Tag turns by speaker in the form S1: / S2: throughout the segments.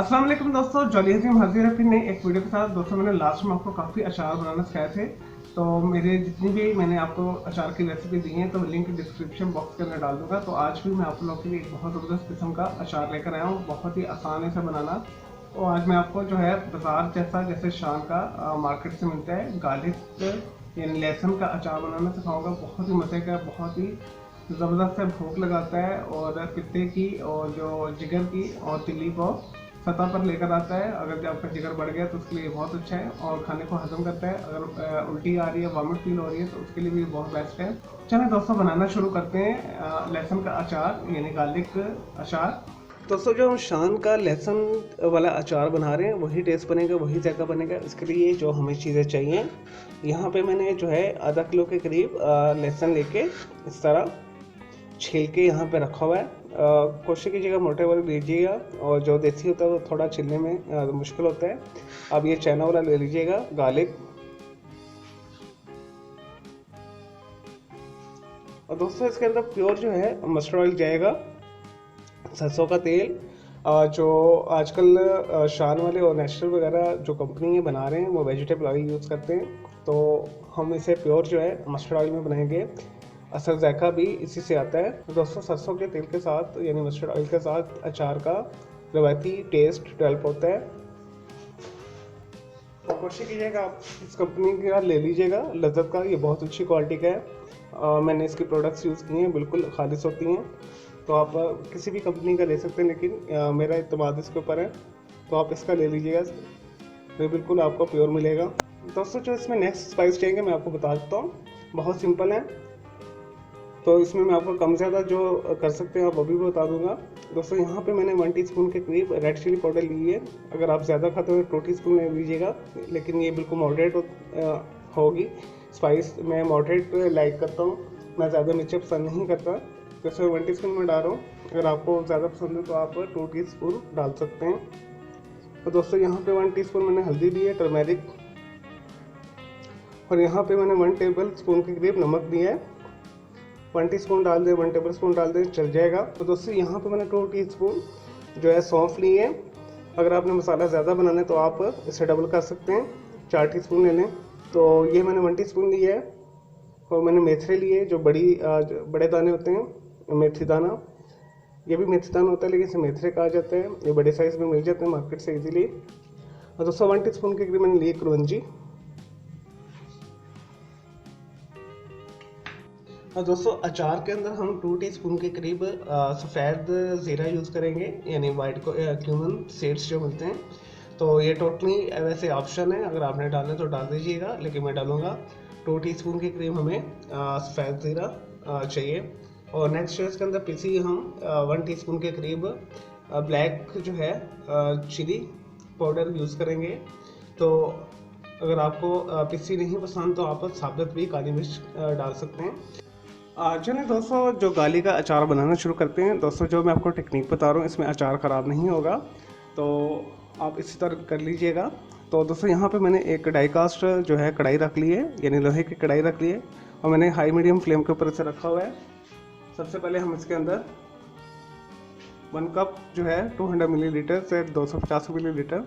S1: अस्सलाम वालेकुम दोस्तों, जॉली हसीम हाजिर है फिर नई एक वीडियो के साथ। दोस्तों मैंने लास्ट में आपको काफ़ी अचार बनाना सिखाए थे, तो मेरे जितनी भी मैंने आपको अचार की रेसिपी दी है तो लिंक डिस्क्रिप्शन बॉक्स के अंदर डाल दूंगा। तो आज भी मैं आप लोगों के लिए एक बहुत ज़बरदस्त किस्म का अचार लेकर आया हूँ, बहुत ही आसान है इसे बनाना। तो आज मैं आपको जो है बाजार जैसा जैसे शान का मार्केट से मिलता है गार्लिक यानी लहसुन का अचार बनाना सिखाऊंगा। बहुत ही मज़े का, बहुत ही ज़बरदस्त है, भूख लगाता है और पित्ते की और जो जिगर की और तिल्ली को सतह पर लेकर आता है। अगर आपका जिगर बढ़ गया तो उसके लिए बहुत अच्छा है और खाने को हजम करता है। अगर उल्टी आ रही है, वॉमिट फील हो रही है तो उसके लिए भी बहुत बेस्ट है। चलें दोस्तों बनाना शुरू करते हैं लहसुन का अचार यानी गार्लिक अचार। दोस्तों जो हम शान का लहसुन वाला अचार बना रहे हैं वही टेस्ट बनेगा, वही जायका बनेगा। इसके लिए जो हमें चीज़ें चाहिए, यहाँ पे मैंने जो है आधा किलो के करीब लहसुन लेके इस तरह छील के यहाँ पे रखा हुआ है। कोशिश कीजिएगा मोटे वाले लीजिएगा, और जो देसी होता है वो थोड़ा छिलने में मुश्किल होता है। अब ये चाइना वाला ले लीजिएगा गार्लिक। और दोस्तों इसके अंदर प्योर जो है मस्टर्ड ऑयल जाएगा, सरसों का तेल। जो आजकल शान वाले और नेचुरल वगैरह जो कंपनी है बना रहे हैं वो वेजिटेबल ऑयल यूज़ करते हैं, तो हम इसे प्योर जो है मस्टर्ड ऑयल में बनाएंगे। असल जायका भी इसी से आता है। तो दोस्तों सरसों के तेल के साथ यानी मस्टर्ड ऑयल के साथ अचार का रवायती टेस्ट डेवलप होता है। तो कोशिश कीजिएगा आप इस कंपनी का ले लीजिएगा, लज्जत का, ये बहुत अच्छी क्वालिटी का है। मैंने इसकी प्रोडक्ट्स यूज़ किए हैं, बिल्कुल खालिश होती हैं। तो आप किसी भी कंपनी का ले सकते हैं, लेकिन मेरा इत्मीनान इसके ऊपर है, तो आप इसका ले लीजिएगा, तो बिल्कुल आपको प्योर मिलेगा। दोस्तों जो इसमें नेक्स्ट स्पाइस चाहिए मैं आपको बता देता हूँ, बहुत सिंपल है। तो इसमें मैं आपको कम ज़्यादा जो कर सकते हैं आप वो भी बता दूंगा। दोस्तों यहाँ पे मैंने 1 टीस्पून के करीब रेड चिली पाउडर ली है। अगर आप ज़्यादा खाते हो तो 2 टीस्पून ले लीजिएगा, लेकिन ये बिल्कुल मॉडरेट होगी स्पाइस। मैं मॉडरेट लाइक करता हूँ, मैं ज़्यादा मिर्ची पसंद नहीं करता, तो इसमें 1 टीस्पून में डाल रहा हूँ। अगर आपको ज़्यादा पसंद है तो आप 2 टीस्पून डाल सकते हैं। तो दोस्तों यहाँ पर 1 टीस्पून मैंने हल्दी ली है, टर्मेरिक, और यहाँ पर मैंने 1 टेबल स्पून के करीब नमक दिया है। 1 टीस्पून डाल दें, 1 टेबल स्पून डाल दें, चल जाएगा। तो दोस्तों यहाँ पे मैंने 2 टीस्पून जो है सौंफ ली है। अगर आपने मसाला ज़्यादा बनाना है तो आप इसे डबल कर सकते हैं, 4 टीस्पून ले लें। तो ये मैंने 1 टीस्पून लिया है। और मैंने मेथरे लिए, जो बड़े दाने होते हैं, मेथी दाना, ये भी मेथी दाना होता है लेकिन इसे मेथरे कहा जाता है। ये बड़े साइज़ में मिल जाते हैं मार्केट से ईजीली। और दोस्तों 1 टीस्पून के करीब मैंने लिए कलौंजी। और दोस्तों अचार के अंदर हम 2 टीस्पून के करीब सफ़ेद ज़ीरा यूज़ करेंगे, यानी वाइट क्यूमन सीड्स जो मिलते हैं। तो ये टोटली वैसे ऑप्शन है, अगर आपने डालना तो डाल दीजिएगा, लेकिन मैं डालूँगा। 2 टीस्पून के करीब हमें सफ़ेद ज़ीरा चाहिए। और नेक्स्ट जो इसके अंदर पिसी हम 1 टीस्पून के करीब ब्लैक जो है चिली पाउडर यूज़ करेंगे। तो अगर आपको पिसी नहीं पसंद तो आप साबुत भी काली मिर्च डाल सकते हैं। चलिए दोस्तों जो गाली का अचार बनाना शुरू करते हैं। दोस्तों जो मैं आपको टेक्निक बता रहा हूँ इसमें अचार ख़राब नहीं होगा, तो आप इसी तरह कर लीजिएगा। तो दोस्तों यहाँ पे मैंने एक डाई कास्ट जो है कढ़ाई रख ली है, यानी लोहे की कढ़ाई रख ली है, और मैंने हाई मीडियम फ्लेम के ऊपर इसे रखा हुआ है। सबसे पहले हम इसके अंदर 1 कप जो है 200 मिलीलीटर से 250 मिलीलीटर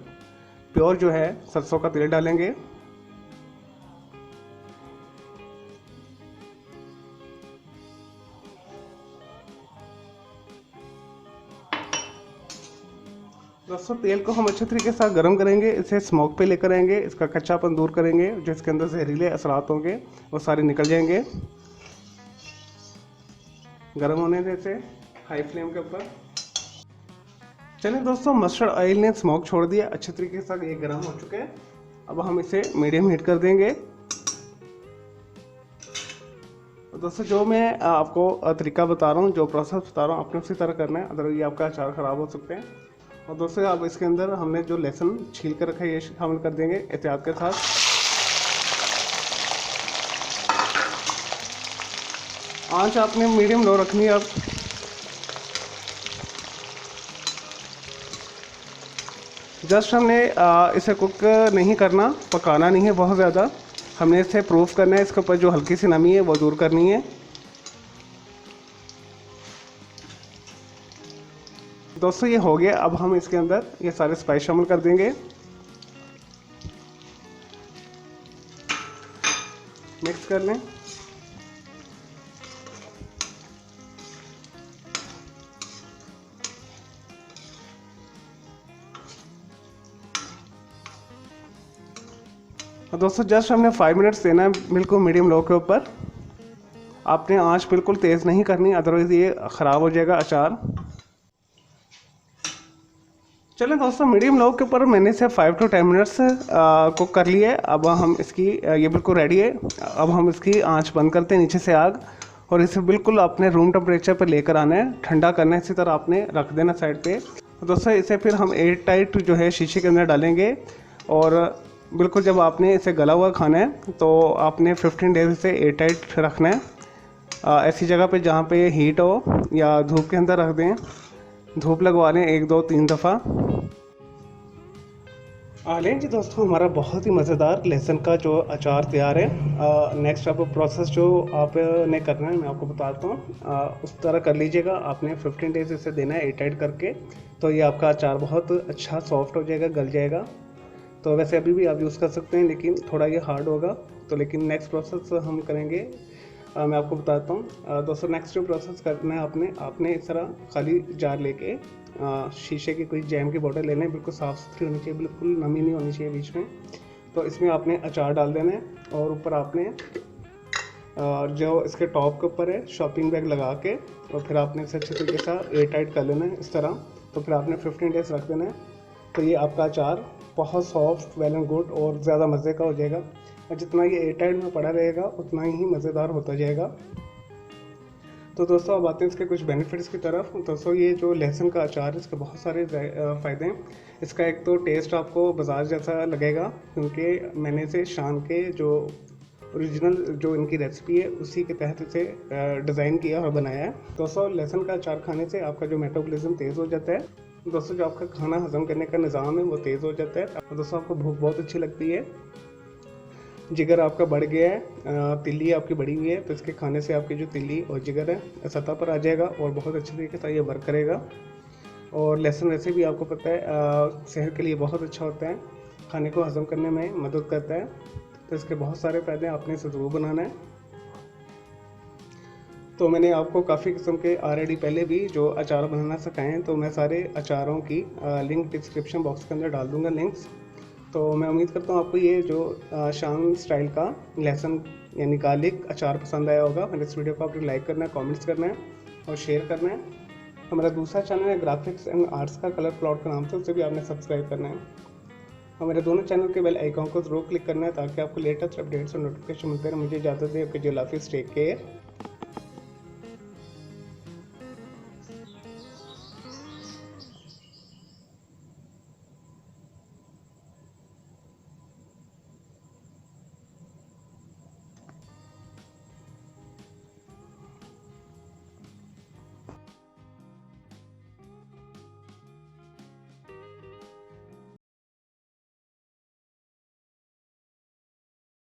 S1: प्योर जो है सरसों का तेल डालेंगे। दोस्तों तेल को हम अच्छे तरीके से गर्म करेंगे, इसे स्मोक पे लेकर आएंगे, इसका कच्चापन दूर करेंगे, जो इसके अंदर जहरीले असरात होंगे वो सारे निकल जाएंगे। गर्म होने देते हाई फ्लेम के ऊपर। चलिए दोस्तों मस्टर्ड ऑयल ने स्मोक छोड़ दिया, अच्छे तरीके से ये गर्म हो चुके हैं। अब हम इसे मीडियम हीट कर देंगे। दोस्तों जो मैं आपको तरीका बता रहा हूँ, जो प्रोसेस बता रहा हूँ, आपने उसी तरह करना है, अदरवाइज आपका अचार ख़राब हो सकते हैं। और दोस्तों अब इसके अंदर हमने जो लहसुन छील कर रखा है ये शामिल कर देंगे एहतियात के साथ। आंच आपने मीडियम लो रखनी है। अब जस्ट हमने इसे कुक नहीं करना, पकाना नहीं है बहुत ज़्यादा, हमने इसे प्रूफ करना है, इसके ऊपर जो हल्की सी नमी है वो दूर करनी है। दोस्तों ये हो गया। अब हम इसके अंदर ये सारे स्पाइस शामिल कर देंगे, मिक्स कर लें। और दोस्तों जस्ट हमने 5 मिनट्स देना है बिल्कुल मीडियम लो के ऊपर। आपने आंच बिल्कुल तेज़ नहीं करनी, अदरवाइज़ ये ख़राब हो जाएगा अचार। चलें दोस्तों, मीडियम लो के ऊपर मैंने इसे 5 to 10 मिनट्स कुक कर लिए। अब हम इसकी ये बिल्कुल रेडी है। अब हम इसकी आंच बंद करते हैं नीचे से आग, और इसे बिल्कुल अपने रूम टेम्परेचर पर लेकर आना है, ठंडा करना है। इसी तरह आपने रख देना साइड पे। दोस्तों इसे फिर हम एयर टाइट जो है शीशे के अंदर डालेंगे, और बिल्कुल जब आपने इसे गला हुआ खाना है तो आपने 15 डेज इसे एयर टाइट रखना है। ऐसी जगह पे जहाँ पे हीट हो, या धूप के अंदर रख दें। धूप लगवा लें 1 2 3 दफ़ा। लें जी दोस्तों, हमारा बहुत ही मज़ेदार लहसुन का जो अचार तैयार है। नेक्स्ट अब प्रोसेस जो आपने करना है मैं आपको बताता हूँ। उस तरह कर लीजिएगा। आपने 15 डेज इसे देना है एयर टाइट करके, तो ये आपका अचार बहुत अच्छा सॉफ्ट हो जाएगा, गल जाएगा। तो वैसे अभी भी आप यूज़ कर सकते हैं, लेकिन थोड़ा ये हार्ड होगा। तो लेकिन नेक्स्ट प्रोसेस हम करेंगे, मैं आपको बताता हूँ। दोस्तों नेक्स्ट जो प्रोसेस करना है आपने इस तरह खाली जार लेके शीशे की कोई जैम की बोतल लेना है। बिल्कुल साफ़ सुथरी होनी चाहिए, बिल्कुल नमी नहीं होनी चाहिए बीच में। तो इसमें आपने अचार डाल देना है, और ऊपर आपने जो इसके टॉप के ऊपर है शॉपिंग बैग लगा के, और फिर आपने इसे अच्छे तरीके से एयर टाइट कर लेना है इस तरह। तो फिर आपने 15 डेज रख देना है। तो ये आपका अचार बहुत सॉफ्ट, वेल एंड गुड और ज़्यादा मज़े का हो जाएगा। और जितना ये एयर टाइट में पड़ा रहेगा उतना ही मज़ेदार होता जाएगा। तो दोस्तों अब आते हैं इसके कुछ बेनिफिट्स की तरफ। दोस्तों ये जो लहसुन का अचार है इसके बहुत सारे फ़ायदे हैं। इसका एक तो टेस्ट आपको बाजार जैसा लगेगा, क्योंकि मैंने इसे शान के जो ओरिजिनल जो इनकी रेसिपी है उसी के तहत इसे डिज़ाइन किया और बनाया है। दोस्तों लहसुन का अचार खाने से आपका जो मेटाबॉलिज्म तेज़ हो जाता है। दोस्तों जो आपका खाना हजम करने का निज़ाम है वो तेज़ हो जाता है। और दोस्तों आपको भूख बहुत अच्छी लगती है, जिगर आपका बढ़ गया है, तिल्ली आपकी बढ़ी हुई है, तो इसके खाने से आपकी जो तिल्ली और जिगर है सतह पर आ जाएगा और बहुत अच्छे तरीके से ये वर्क करेगा। और लहसुन वैसे भी आपको पता है सेहत के लिए बहुत अच्छा होता है, खाने को हजम करने में मदद करता है। तो इसके बहुत सारे फ़ायदे, आपने इसे ज़रूर बनाना है। तो मैंने आपको काफ़ी किस्म के ऑलरेडी पहले भी जो अचार बनाना सिखाए हैं, तो मैं सारे अचारों की लिंक डिस्क्रिप्शन बॉक्स के अंदर डाल दूँगा लिंक्स। तो मैं उम्मीद करता हूँ आपको ये जो शान स्टाइल का लहसुन यानी गार्लिक अचार पसंद आया होगा। मेरे इस वीडियो को आपने लाइक करना है, कमेंट्स करना है और शेयर करना है। हमारा दूसरा चैनल है ग्राफिक्स एंड आर्ट्स का कलर प्लॉट के नाम से, उसे भी आपने सब्सक्राइब करना है। और मेरे दोनों चैनल के बेल आइकॉन को जरूर क्लिक करना है, ताकि आपको लेटेस्ट अपडेट्स और नोटिफिकेशन मिलते रहे। मुझे इजाज़त दें, आपके जो लाफिज़ टेक केयर।